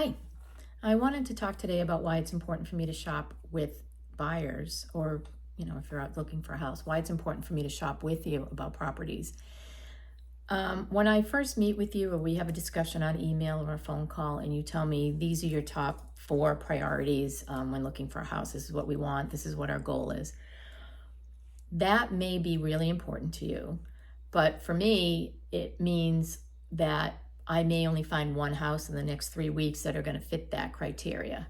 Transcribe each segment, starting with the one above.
Hi, I wanted to talk today about why it's important for me to shop with buyers, or, if you're out looking for a house, why it's important for me to shop with you about properties. When I first meet with you, or we have a discussion on email or a phone call, and you tell me these are your top four priorities when looking for a house, this is what we want, this is what our goal is, that may be really important to you. But for me, it means that I may only find one house in the next 3 weeks that are going to fit that criteria.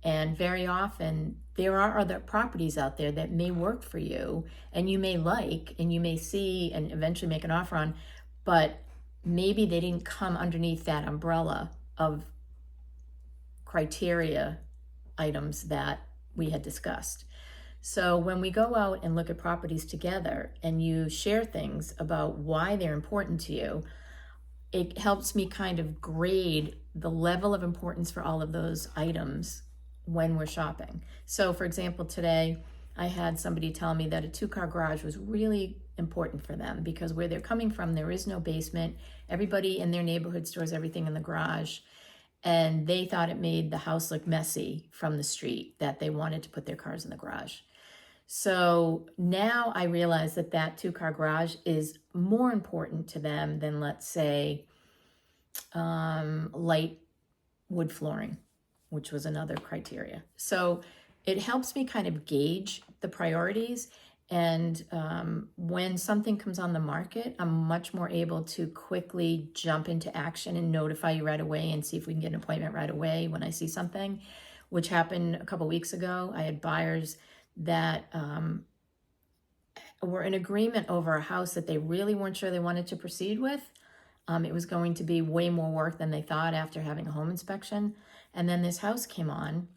And very often, there are other properties out there that may work for you and you may like and you may see and eventually make an offer on, but maybe they didn't come underneath that umbrella of criteria items that we had discussed. So when we go out and look at properties together and you share things about why they're important to you, it helps me kind of grade the level of importance for all of those items when we're shopping. So for example, today I had somebody tell me that a 2-car garage was really important for them because where they're coming from, there is no basement. Everybody in their neighborhood stores everything in the garage. And they thought it made the house look messy from the street, that they wanted to put their cars in the garage. So now I realize that that 2-car garage is more important to them than, let's say, light wood flooring, which was another criteria. So it helps me kind of gauge the priorities. And when something comes on the market, I'm much more able to quickly jump into action and notify you right away and see if we can get an appointment right away when I see something, which happened a couple weeks ago. I had buyers that were in agreement over a house that they really weren't sure they wanted to proceed with. It was going to be way more work than they thought after having a home inspection. And then this house came on,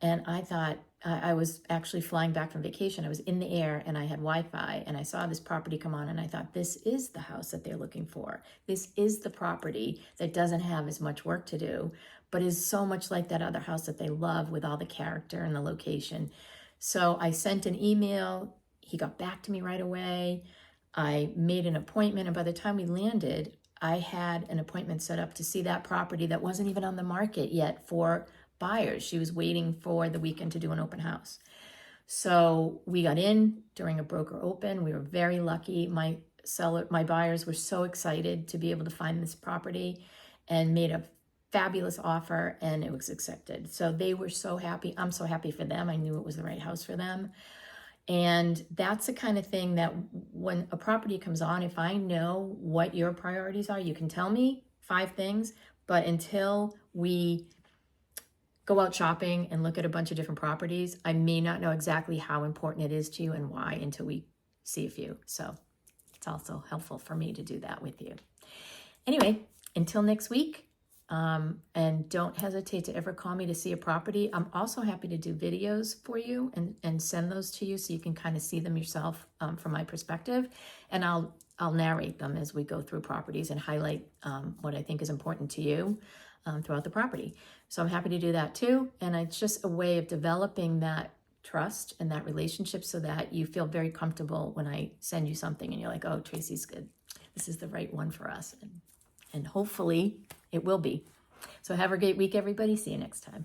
and I thought, I was actually flying back from vacation. I was in the air and I had Wi-Fi, and I saw this property come on and I thought, this is the house that they're looking for. This is the property that doesn't have as much work to do, but is so much like that other house that they love with all the character and the location. So I sent an email. He got back to me right away. I made an appointment, and by the time we landed, I had an appointment set up to see that property that wasn't even on the market yet for buyers. She was waiting for the weekend to do an open house. So we got in during a broker open. We were very lucky. My buyers were so excited to be able to find this property and made a fabulous offer, and it was accepted. So they were so happy. I'm so happy for them. I knew it was the right house for them. And that's the kind of thing that when a property comes on, if I know what your priorities are, you can tell me 5 things, but until we go out shopping and look at a bunch of different properties, I may not know exactly how important it is to you and why until we see a few. So it's also helpful for me to do that with you. Anyway, until next week, and don't hesitate to ever call me to see a property. I'm also happy to do videos for you and send those to you so you can kind of see them yourself from my perspective. And I'll narrate them as we go through properties and highlight what I think is important to you throughout the property. So I'm happy to do that too. And it's just a way of developing that trust and that relationship so that you feel very comfortable when I send you something and you're like, oh, Tracy's good. This is the right one for us. And hopefully it will be. So have a great week, everybody. See you next time.